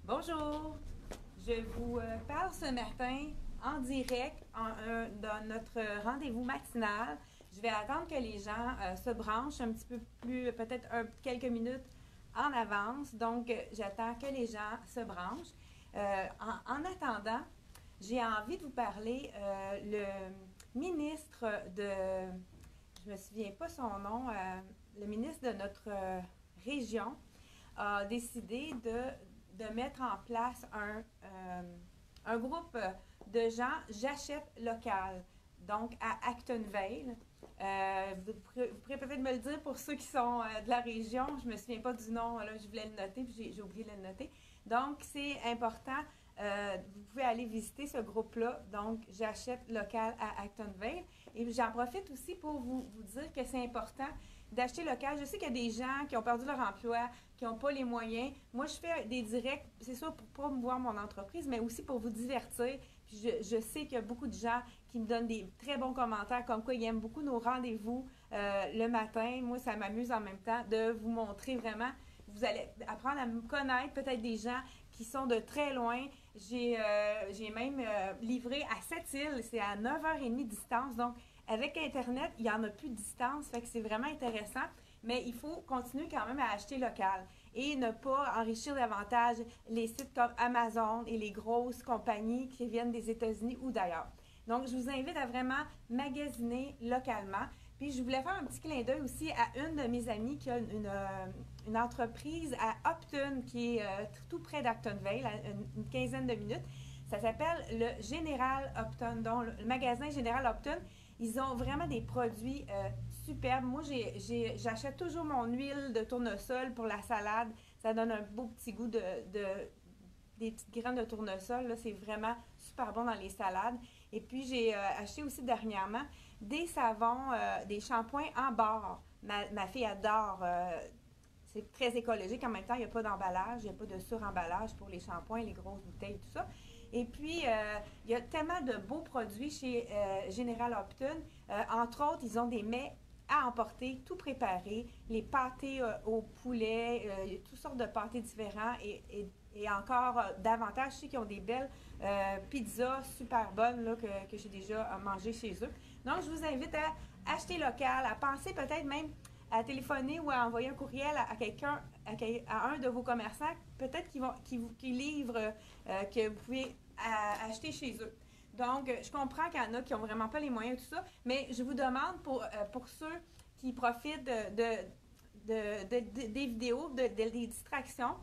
Bonjour, je vous parle ce matin en direct dans notre rendez-vous matinal. Je vais attendre que les gens se branchent un petit peu plus, peut-être quelques minutes en avance. Donc, j'attends que les gens se branchent. En attendant, j'ai envie de vous parler le ministre de, je me souviens pas son nom, le ministre de notre région a décidé de mettre en place un groupe de gens J'achète local, donc à Actonville. Vous pourrez peut-être me le dire pour ceux qui sont de la région. Je ne me souviens pas du nom, là, je voulais le noter, puis j'ai oublié de le noter. Donc, c'est important. Vous pouvez aller visiter ce groupe-là, donc J'achète local à Actonville. Et j'en profite aussi pour vous dire que c'est important d'acheter local. Je sais qu'il y a des gens qui ont perdu leur emploi, qui n'ont pas les moyens. Moi, je fais des directs, c'est sûr pour promouvoir mon entreprise, mais aussi pour vous divertir. Puis je sais qu'il y a beaucoup de gens qui me donnent des très bons commentaires, comme quoi ils aiment beaucoup nos rendez-vous le matin. Moi, ça m'amuse en même temps de vous montrer vraiment. Vous allez apprendre à me connaître, peut-être des gens qui sont de très loin. J'ai même livré à Sept-Îles, c'est à 9h30 de distance. Donc, avec Internet, il n'y en a plus de distance, fait que c'est vraiment intéressant. Mais il faut continuer quand même à acheter local et ne pas enrichir davantage les sites comme Amazon et les grosses compagnies qui viennent des États-Unis ou d'ailleurs. Donc, je vous invite à vraiment magasiner localement. Puis, je voulais faire un petit clin d'œil aussi à une de mes amies qui a une entreprise à Upton, qui est tout près d'Actonville, à une quinzaine de minutes. Ça s'appelle le Général Upton, donc le magasin Général Upton. Ils ont vraiment des produits superbes. Moi, j'achète toujours mon huile de tournesol pour la salade. Ça donne un beau petit goût des petites graines de tournesol. C'est vraiment super bon dans les salades. Et puis, j'ai acheté aussi dernièrement des savons, des shampoings en barre. Ma fille adore. C'est très écologique. En même temps, il n'y a pas d'emballage. Il n'y a pas de suremballage pour les shampoings, les grosses bouteilles, tout ça. Et puis, il y a tellement de beaux produits chez Général Upton. Entre autres, ils ont des mets à emporter, tout préparé, les pâtés au poulet, toutes sortes de pâtés différents et encore davantage. Je sais qu'ils ont des belles pizzas super bonnes là, que j'ai déjà mangées chez eux. Donc, je vous invite à acheter local, à penser peut-être même à téléphoner ou à envoyer un courriel à quelqu'un, à un de vos commerçants, peut-être qui livre, que vous pouvez acheter chez eux. Donc, je comprends qu'il y en a qui n'ont vraiment pas les moyens et tout ça, mais je vous demande pour ceux qui profitent des vidéos, des distractions,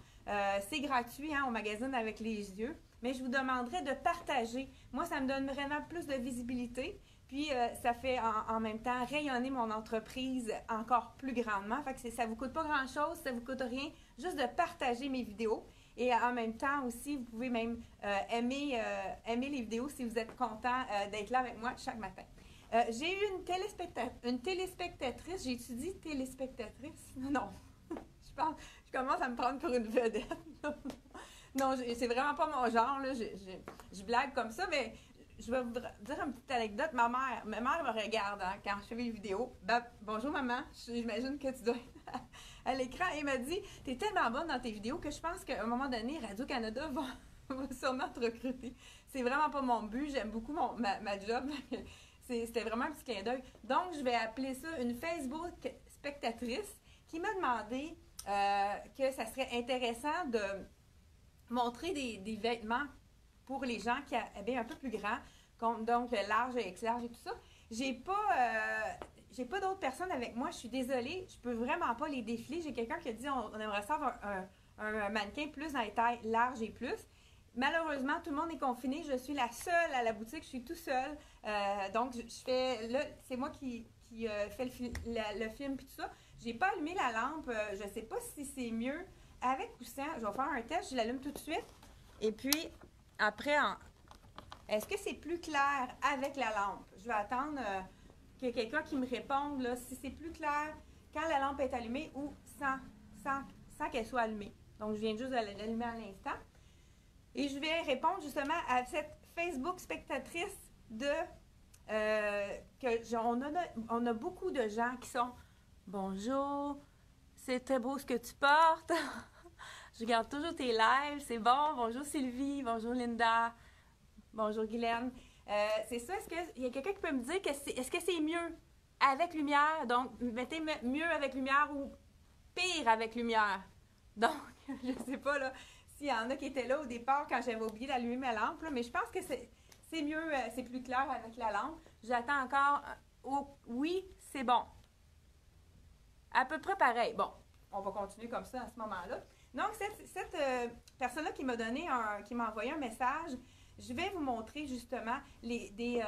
c'est gratuit, hein, on magasine avec les yeux, mais je vous demanderais de partager. Moi, ça me donne vraiment plus de visibilité. Puis, ça fait en même temps rayonner mon entreprise encore plus grandement. Fait que ça ne vous coûte pas grand-chose, ça ne vous coûte rien, juste de partager mes vidéos. Et en même temps aussi, vous pouvez même aimer les vidéos si vous êtes content d'être là avec moi chaque matin. J'ai eu une téléspectatrice, j'ai étudié téléspectatrice. Non, je commence à me prendre pour une vedette. Non, c'est vraiment pas mon genre, là. Je blague comme ça, mais je vais vous dire une petite anecdote. Ma mère me regarde hein, quand je fais mes vidéos. Ben, bonjour maman, j'imagine que tu dois être à l'écran. Et elle m'a dit, t'es tellement bonne dans tes vidéos que je pense qu'à un moment donné, Radio-Canada va sûrement te recruter. C'est vraiment pas mon but, j'aime beaucoup ma job. C'était vraiment un petit clin d'œil. Donc, je vais appeler ça une Facebook spectatrice qui m'a demandé que ça serait intéressant de montrer des vêtements pour les gens qui avaient un peu plus grand, donc large et ex-large et tout ça. J'ai pas d'autres personnes avec moi, je suis désolée, je peux vraiment pas les défiler. J'ai quelqu'un qui a dit on aimerait ça avoir un mannequin plus dans les tailles larges et plus. Malheureusement, tout le monde est confiné. Je suis la seule à la boutique. Je suis tout seule. Donc, je fais... Là, c'est moi qui fais le film et tout ça. J'ai pas allumé la lampe. Je sais pas si c'est mieux avec ou sans. Je vais faire un test. Je l'allume tout de suite. Et puis, après, est-ce que c'est plus clair avec la lampe? Je vais attendre qu'il y ait quelqu'un qui me réponde là, si c'est plus clair quand la lampe est allumée ou sans qu'elle soit allumée. Donc, je viens juste de l'allumer à l'instant. Et je vais répondre justement à cette Facebook spectatrice on a beaucoup de gens qui sont « Bonjour, c'est très beau ce que tu portes. Je regarde toujours tes lives. C'est bon. Bonjour Sylvie. Bonjour Linda. Bonjour Guylaine. C'est ça. Est-ce qu'il y a quelqu'un qui peut me dire que est-ce que c'est mieux avec lumière? Donc, mettez mieux avec lumière ou pire avec lumière. Donc, je ne sais pas là s'il y en a qui étaient là au départ quand j'avais oublié d'allumer ma lampe, là, mais je pense que c'est mieux, c'est plus clair avec la lampe. J'attends encore. Oui, c'est bon. À peu près pareil. Bon, on va continuer comme ça à ce moment-là. Donc, cette personne-là qui m'a envoyé un message, je vais vous montrer justement des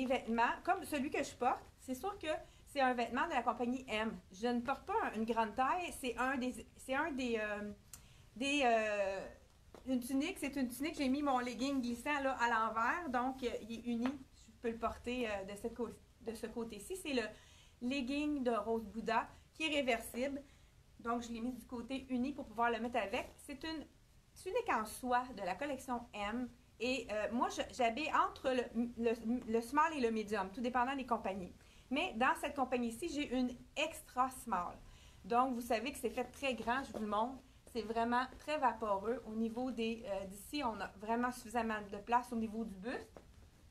vêtements comme celui que je porte. C'est sûr que c'est un vêtement de la compagnie M. Je ne porte pas une grande taille. Une tunique. C'est une tunique. J'ai mis mon legging glissant là, à l'envers. Donc, il est uni. Je peux le porter de ce côté-ci. C'est le legging de Rose Bouddha qui est réversible. Donc, je l'ai mis du côté uni pour pouvoir le mettre avec. C'est une tunique en soie de la collection M. Et moi, j'habille entre le small et le medium, tout dépendant des compagnies. Mais dans cette compagnie-ci, j'ai une extra small. Donc, vous savez que c'est fait très grand, je vous le montre. C'est vraiment très vaporeux. Au niveau d'ici, on a vraiment suffisamment de place au niveau du buste.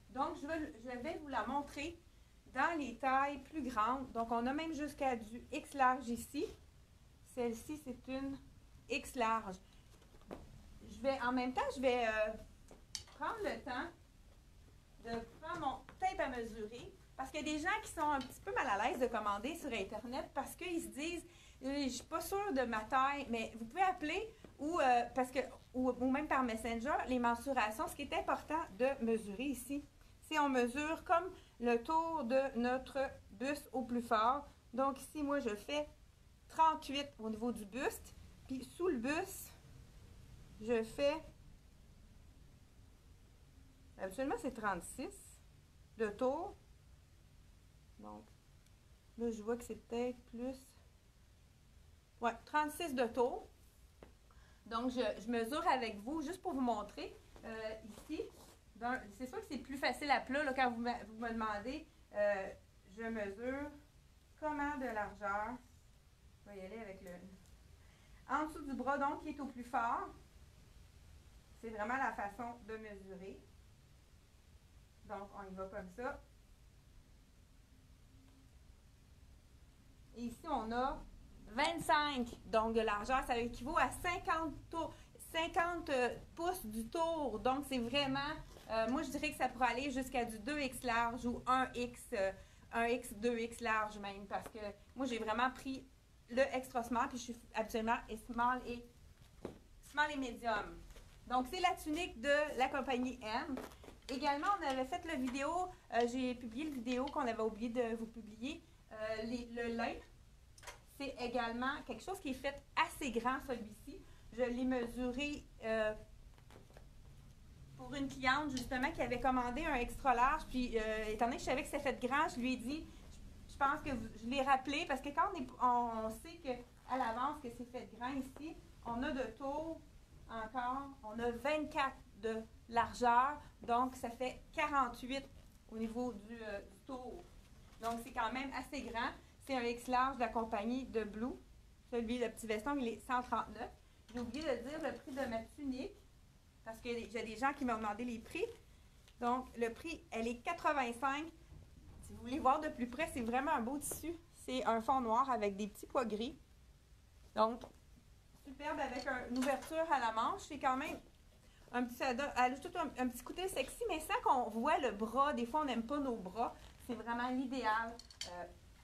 Donc, je vais vous la montrer dans les tailles plus grandes. Donc, on a même jusqu'à du X large ici. Celle-ci, c'est une X large. En même temps, je vais prendre le temps de prendre mon tape à mesurer parce qu'il y a des gens qui sont un petit peu mal à l'aise de commander sur Internet parce qu'ils se disent « je ne suis pas sûre de ma taille », mais vous pouvez appeler ou même par Messenger les mensurations. Ce qui est important de mesurer ici, c'est on mesure comme le tour de notre buste au plus fort. Donc ici, moi, je fais 38 au niveau du buste. Puis sous le buste, je fais, habituellement c'est 36 de tour. Donc, là je vois que c'est peut-être plus, ouais, 36 de tour. Donc, je mesure avec vous, juste pour vous montrer, ici, c'est sûr que c'est plus facile à plat, là, quand vous me demandez, je mesure comment de largeur, je vais y aller avec en dessous du bras, donc, qui est au plus fort. C'est vraiment la façon de mesurer. Donc, on y va comme ça. Et ici, on a 25, donc de largeur. Ça équivaut à 50 pouces du tour. Donc, c'est vraiment, moi, je dirais que ça pourrait aller jusqu'à du 2X large ou 1X, 2X large même. Parce que moi, j'ai vraiment pris le extra small, puis je suis habituellement small et medium. Donc, c'est la tunique de la compagnie M. Également, on avait fait la vidéo, j'ai publié le vidéo qu'on avait oublié de vous publier. Le lin, c'est également quelque chose qui est fait assez grand, celui-ci. Je l'ai mesuré pour une cliente, justement, qui avait commandé un extra large. Puis, étant donné que je savais que c'était fait grand, je lui ai dit, je pense que je l'ai rappelé, parce que quand on sait qu'à l'avance que c'est fait grand ici, on a de tour encore, on a 24 de largeur, donc ça fait 48 au niveau du tour. Donc, c'est quand même assez grand. C'est un X large de la compagnie de Blue. Celui, le petit veston, il est 139. J'ai oublié de dire le prix de ma tunique, parce que j'ai des gens qui m'ont demandé les prix. Donc, le prix, elle est 85. Si vous voulez voir de plus près, c'est vraiment un beau tissu. C'est un fond noir avec des petits pois gris. Donc, superbe avec une ouverture à la manche. C'est quand même un petit, elle a tout un petit côté sexy, mais sans qu'on voit le bras. Des fois, on n'aime pas nos bras. C'est vraiment l'idéal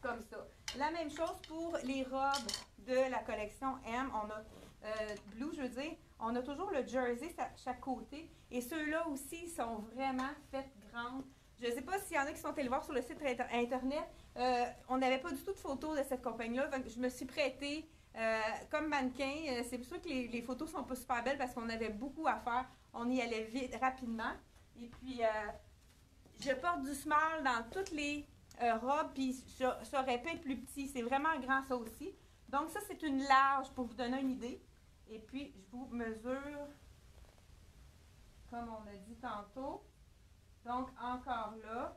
comme ça. La même chose pour les robes de la collection M. On a Blue, je veux dire. On a toujours le jersey à chaque côté. Et ceux-là aussi sont vraiment faits grandes. Je ne sais pas s'il y en a qui sont allés voir sur le site Internet. On n'avait pas du tout de photos de cette compagnie-là. Je me suis prêtée comme mannequin. C'est sûr que les photos ne sont pas super belles parce qu'on avait beaucoup à faire. On y allait vite, rapidement. Et puis, je porte du small dans toutes les robes. Puis, ça aurait pu être plus petit. C'est vraiment grand, ça aussi. Donc, ça, c'est une large pour vous donner une idée. Et puis, je vous mesure, comme on a dit tantôt. Donc, encore là,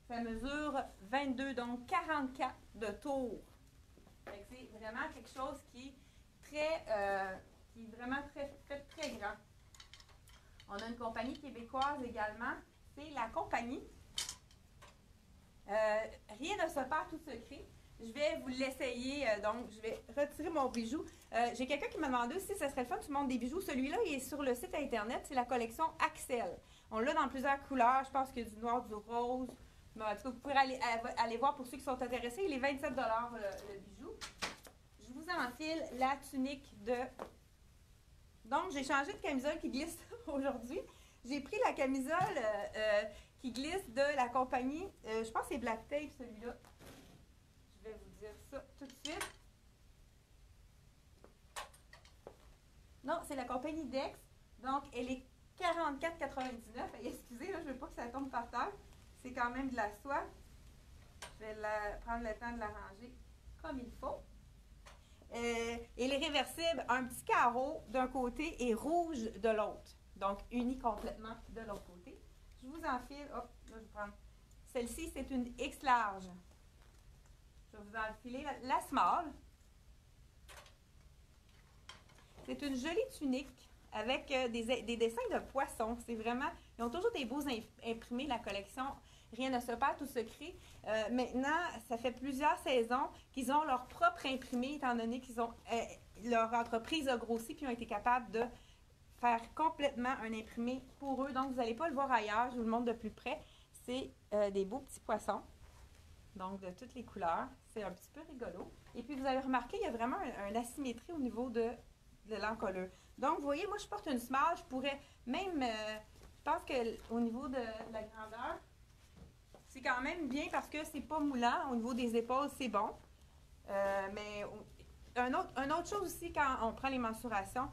ça mesure 22, donc 44 de tour. C'est vraiment quelque chose qui est qui est vraiment très grand. On a une compagnie québécoise également. C'est la compagnie Rien ne se perd, tout se crée. Je vais vous l'essayer, donc je vais retirer mon bijou. J'ai quelqu'un qui m'a demandé aussi si ça serait le fun que tu montres des bijoux. Celui-là, il est sur le site internet, c'est la collection Axel. On l'a dans plusieurs couleurs, je pense qu'il y a du noir, du rose. Mais en tout cas, vous pourrez aller voir pour ceux qui sont intéressés. Il est 27 le bijou. Je vous enfile la tunique de... Donc, j'ai changé de camisole qui glisse aujourd'hui. J'ai pris la camisole qui glisse de la compagnie, je pense que c'est Black Tape celui-là. Je vais vous dire ça tout de suite. Non, c'est la compagnie Dex. Donc, elle est 44,99. Excusez, là, je ne veux pas que ça tombe par terre. C'est quand même de la soie. Je vais prendre le temps de la ranger comme il faut. Elle est réversible. Un petit carreau d'un côté et rouge de l'autre. Donc, uni complètement de l'autre côté. Je vous enfile. Hop, là, je vais prendre. Celle-ci, c'est une X large. Je vais vous enfiler la small. C'est une jolie tunique avec des dessins de poissons. C'est vraiment... Ils ont toujours des beaux imprimés, la collection. Rien ne se perd, tout se crée. Maintenant, ça fait plusieurs saisons qu'ils ont leur propre imprimé, étant donné qu'ils ont... leur entreprise a grossi puis ont été capables de faire complètement un imprimé pour eux. Donc, vous n'allez pas le voir ailleurs. Je vous le montre de plus près. C'est des beaux petits poissons. Donc, de toutes les couleurs. C'est un petit peu rigolo. Et puis, vous avez remarqué, il y a vraiment une asymétrie au niveau de l'encolure. Donc, vous voyez, moi, je porte une small. Je pourrais même... je pense qu'au niveau de la grandeur, c'est quand même bien parce que c'est pas moulant. Au niveau des épaules, c'est bon. Mais une autre chose aussi, quand on prend les mensurations,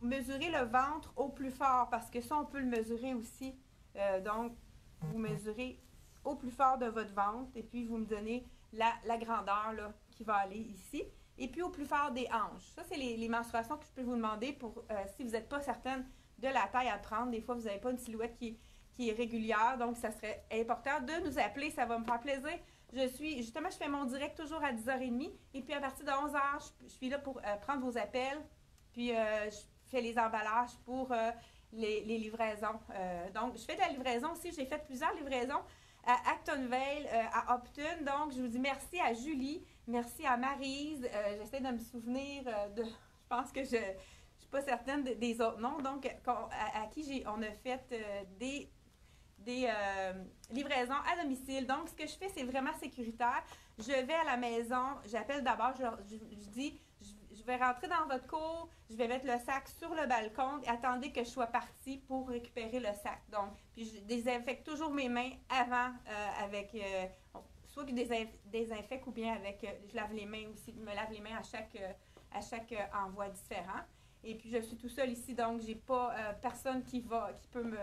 mesurer le ventre au plus fort parce que ça, on peut le mesurer aussi. Donc, vous mesurez au plus fort de votre ventre et puis vous me donnez la grandeur là, qui va aller ici. Et puis au plus fort des hanches. Ça, c'est les mensurations que je peux vous demander pour si vous n'êtes pas certaine de la taille à prendre. Des fois, vous n'avez pas une silhouette qui est régulière, donc ça serait important de nous appeler, ça va me faire plaisir. Justement, je fais mon direct toujours à 10h30 et puis à partir de 11h, je suis là pour prendre vos appels, puis je fais les emballages pour les livraisons. Donc, je fais de la livraison aussi, j'ai fait plusieurs livraisons à Actonville, à Upton, donc je vous dis merci à Julie, merci à Maryse, j'essaie de me souvenir je pense que je ne suis pas certaine des autres noms, donc à qui on a fait des livraisons à domicile. Donc, ce que je fais, c'est vraiment sécuritaire. Je vais à la maison, j'appelle d'abord, je dis, je vais rentrer dans votre cour, je vais mettre le sac sur le balcon et attendez que je sois partie pour récupérer le sac. Donc, puis je désinfecte toujours mes mains avant avec, soit que je désinfecte ou bien avec, je lave les mains aussi, je me lave les mains à chaque envoi différent. Et puis, je suis tout seul ici, donc j'ai pas personne qui peut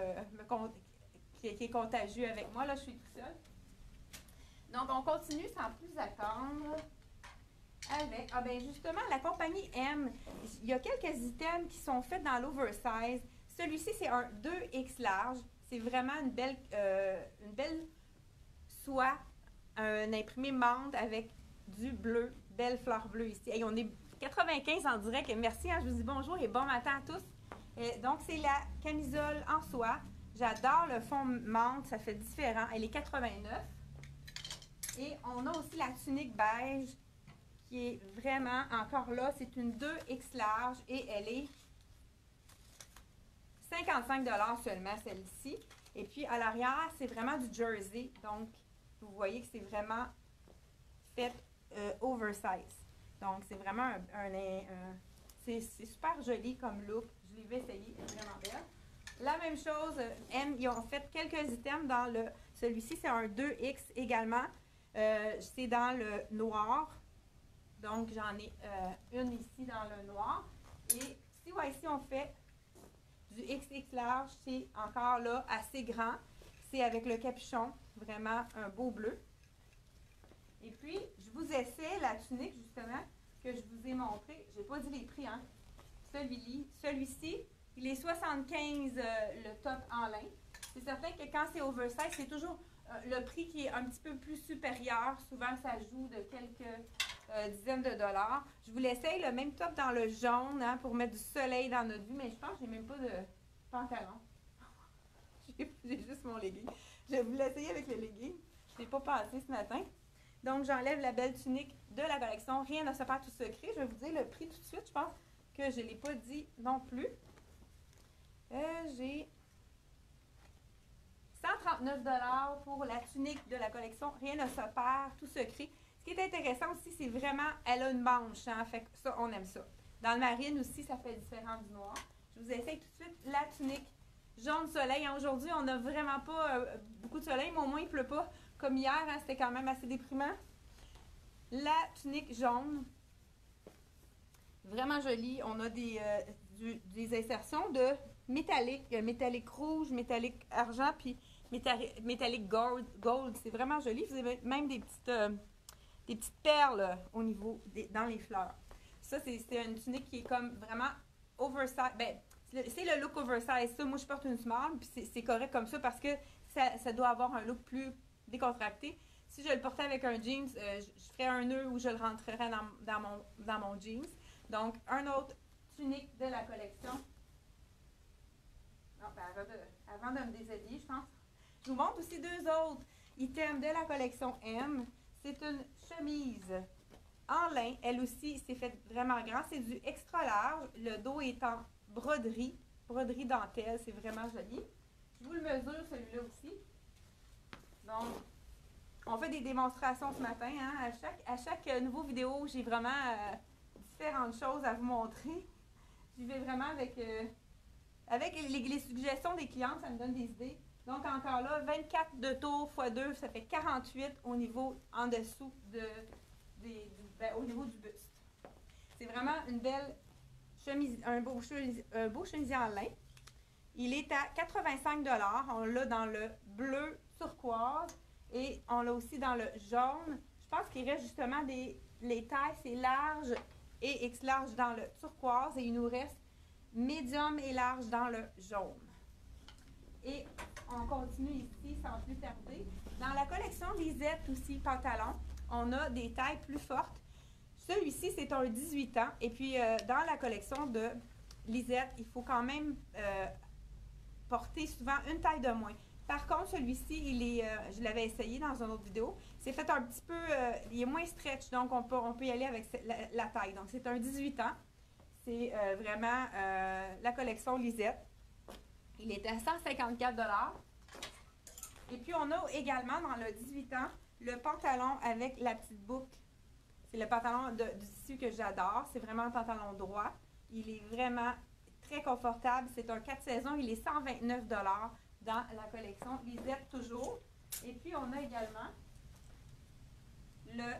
qui est contagieux avec moi. Là, je suis tout seul. Donc, on continue sans plus attendre avec, justement, la compagnie M. Il y a quelques items qui sont faits dans l'oversize. Celui-ci, c'est un 2X large. C'est vraiment une belle soie, un imprimé menthe avec du bleu, belle fleur bleue ici. Et on est 95 en direct. Merci, je vous dis bonjour et bon matin à tous. Donc, c'est la camisole en soie. J'adore le fond menthe, ça fait différent. Elle est 89. Et on a aussi la tunique beige qui est vraiment encore là. C'est une 2X large et elle est 55 $ seulement celle-ci. Et puis à l'arrière, c'est vraiment du jersey. Donc, vous voyez que c'est vraiment fait oversize. Donc, c'est vraiment c'est super joli comme look. Je l'ai vu essayer, elle est vraiment belle. La même chose, ils ont fait quelques items dans celui-ci, c'est un 2X également. C'est dans le noir. Donc, j'en ai une ici dans le noir. Et ici, on fait du XX large. C'est encore là assez grand. C'est avec le capuchon, vraiment un beau bleu. Et puis, je vous essaie la tunique, justement, que je vous ai montré. Je n'ai pas dit les prix, hein. Celui-ci, il est 75 le top en lin. C'est certain que quand c'est oversize, c'est toujours le prix qui est un petit peu plus supérieur. Souvent, ça joue de quelques dizaines de dollars. Je vous l'essaye le même top dans le jaune hein, pour mettre du soleil dans notre vue, mais je pense que j'ai même pas de pantalon. J'ai juste mon legging. Je vais vous l'essayer avec le legging. Je n'ai pas pensé ce matin. Donc, j'enlève la belle tunique de la collection. Rien ne se perd tout secret. Je vais vous dire le prix tout de suite. Je pense que je ne l'ai pas dit non plus. J'ai 139 $ pour la tunique de la collection. Rien ne se perd, tout secret. Ce qui est intéressant aussi, c'est vraiment, elle a une manche. Hein, fait que ça, on aime ça. Dans le marine aussi, ça fait différent du noir. Je vous essaye tout de suite la tunique jaune soleil. Hein, aujourd'hui, on n'a vraiment pas beaucoup de soleil, mais au moins, il ne pleut pas. Comme hier, hein, c'était quand même assez déprimant. La tunique jaune. Vraiment jolie. On a des insertions de métallique. Métallique rouge, métallique argent, puis métallique gold. C'est vraiment joli. Vous avez même des petites perles au niveau, dans les fleurs. Ça, c'est une tunique qui est comme vraiment oversize. Ben, c'est le look oversize. Ça, moi, je porte une small, puis c'est correct comme ça parce que ça doit avoir un look plus décontracté. Si je le portais avec un jeans, je ferais un nœud ou je le rentrerais dans mon jeans. Donc, un autre tunique de la collection. Non, ben, avant de me déshabiller, je pense. Je vous montre aussi deux autres items de la collection M. C'est une chemise en lin. Elle aussi, c'est fait vraiment grand. C'est du extra large. Le dos est en broderie dentelle. C'est vraiment joli. Je vous le mesure, celui-là aussi. Donc, on fait des démonstrations ce matin. Hein? À chaque nouveau vidéo, j'ai vraiment différentes choses à vous montrer. J'y vais vraiment avec les suggestions des clientes, ça me donne des idées. Donc, encore là, 24 de tour x 2, ça fait 48 au niveau en dessous au niveau du buste. C'est vraiment une belle chemise, un beau chemisier en lin. Il est à 85 $. On l'a dans le bleu turquoise et on l'a aussi dans le jaune. Je pense qu'il reste justement les tailles, c'est large et X large dans le turquoise et il nous reste médium et large dans le jaune. Et on continue ici sans plus tarder. Dans la collection Lisette aussi, pantalon, on a des tailles plus fortes. Celui-ci, c'est un 18 ans. Et puis, dans la collection de Lisette, il faut quand même porter souvent une taille de moins. Par contre, celui-ci, je l'avais essayé dans une autre vidéo, c'est fait un petit peu, il est moins stretch, donc on peut y aller avec la taille. Donc, c'est un 18 ans. C'est vraiment la collection Lisette. Il est à 154 $. Et puis, on a également dans le 18 ans, le pantalon avec la petite boucle. C'est le pantalon du tissu que j'adore. C'est vraiment un pantalon droit. Il est vraiment très confortable. C'est un 4 saisons. Il est 129 $ dans la collection Lisette toujours. Et puis, on a également le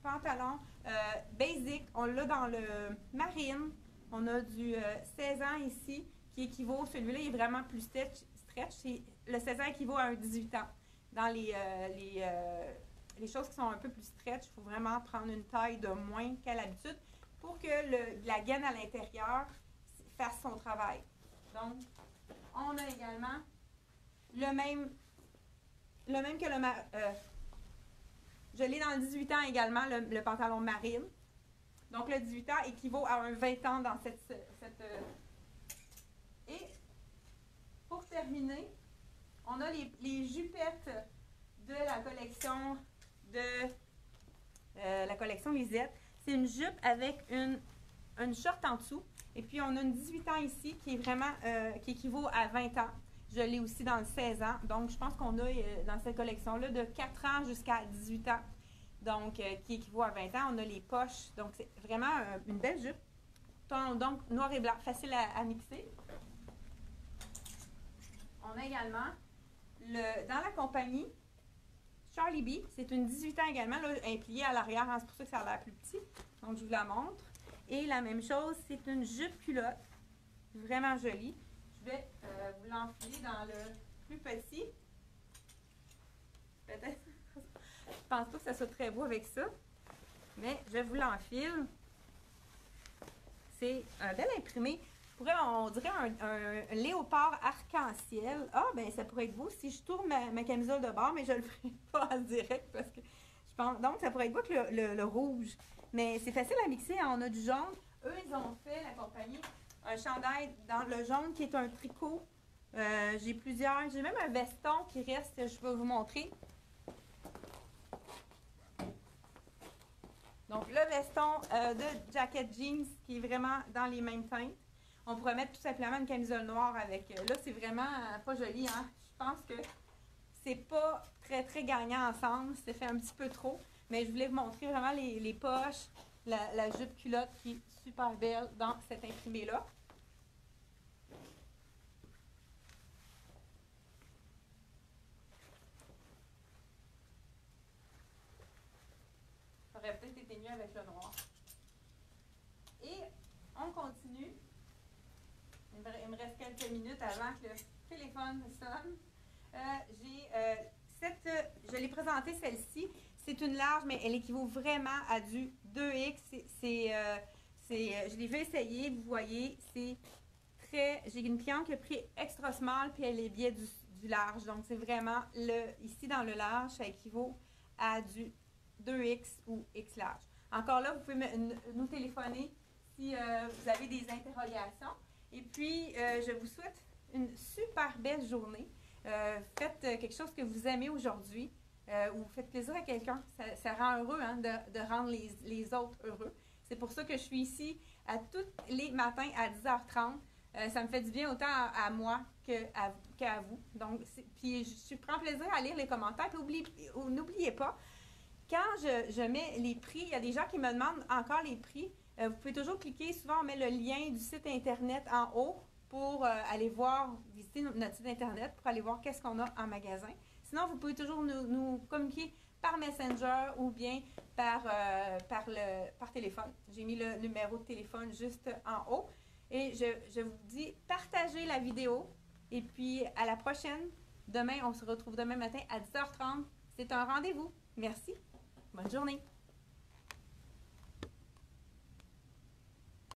pantalon basic. On l'a dans le marine. On a du 16 ans ici qui équivaut, celui-là il est vraiment plus stretch. Le 16 ans équivaut à un 18 ans. Dans les choses qui sont un peu plus stretch, il faut vraiment prendre une taille de moins qu'à l'habitude pour que la gaine à l'intérieur fasse son travail. Donc, on a également le même que je l'ai dans le 18 ans également, le pantalon marine. Donc, le 18 ans équivaut à un 20 ans dans cette Et, pour terminer, on a les jupettes de la collection Lisette. C'est une jupe avec une short en dessous. Et puis, on a une 18 ans ici qui est vraiment, qui équivaut à 20 ans. Je l'ai aussi dans le 16 ans. Donc, je pense qu'on a dans cette collection-là de 4 ans jusqu'à 18 ans. Donc, qui équivaut à 20 ans. On a les poches. Donc, c'est vraiment une belle jupe. Donc, noir et blanc, facile à mixer. On a également, dans la compagnie, Charlie B, c'est une 18 ans également, là, elle est pliée à l'arrière, hein, c'est pour ça que ça a l'air plus petit. Donc, je vous la montre. Et la même chose, c'est une jupe culotte, vraiment jolie. Je vais vous l'enfiler dans le plus petit. Peut-être, je pense pas que ça soit très beau avec ça, mais je vous l'enfile. C'est un bel imprimé. On dirait un léopard arc-en-ciel. Ah, ben ça pourrait être beau si je tourne ma camisole de bord, mais je le ferai pas en direct parce que je pense, donc, ça pourrait être quoi que le rouge? Mais c'est facile à mixer, hein, on a du jaune. Eux, ils ont fait, la compagnie, un chandail dans le jaune qui est un tricot. J'ai plusieurs, j'ai même un veston qui reste, je vais vous montrer. Donc, le veston de jacket jeans qui est vraiment dans les mêmes teintes. On pourrait mettre tout simplement une camisole noire avec. Là, c'est vraiment pas joli, hein? Je pense que c'est pas très, très gagnant ensemble. C'est fait un petit peu trop. Mais je voulais vous montrer vraiment les poches, la jupe culotte qui est super belle dans cet imprimé-là. Ça aurait peut-être été mieux avec le noir. Et on continue. Il me reste quelques minutes avant que le téléphone sonne. Je l'ai présentée celle-ci. C'est une large, mais elle équivaut vraiment à du 2X. Je l'ai fait essayer, vous voyez, c'est très. J'ai une cliente qui a pris extra small, puis elle est bien du large. Donc, c'est vraiment ici dans le large, ça équivaut à du 2X ou X large. Encore là, vous pouvez nous téléphoner si vous avez des interrogations. Et puis, je vous souhaite une super belle journée. Faites quelque chose que vous aimez aujourd'hui ou faites plaisir à quelqu'un. Ça rend heureux, hein, de rendre les autres heureux. C'est pour ça que je suis ici tous les matins à 10h30. Ça me fait du bien autant à moi qu'à vous. Donc, puis je prends plaisir à lire les commentaires. Puis n'oubliez pas, quand je mets les prix, il y a des gens qui me demandent encore les prix. Vous pouvez toujours cliquer. Souvent, on met le lien du site Internet en haut pour aller visiter notre site Internet pour aller voir qu'est-ce qu'on a en magasin. Sinon, vous pouvez toujours nous communiquer par Messenger ou bien par téléphone. J'ai mis le numéro de téléphone juste en haut. Et je vous dis, partagez la vidéo. Et puis, à la prochaine. Demain, on se retrouve demain matin à 10h30. C'est un rendez-vous. Merci. Bonne journée.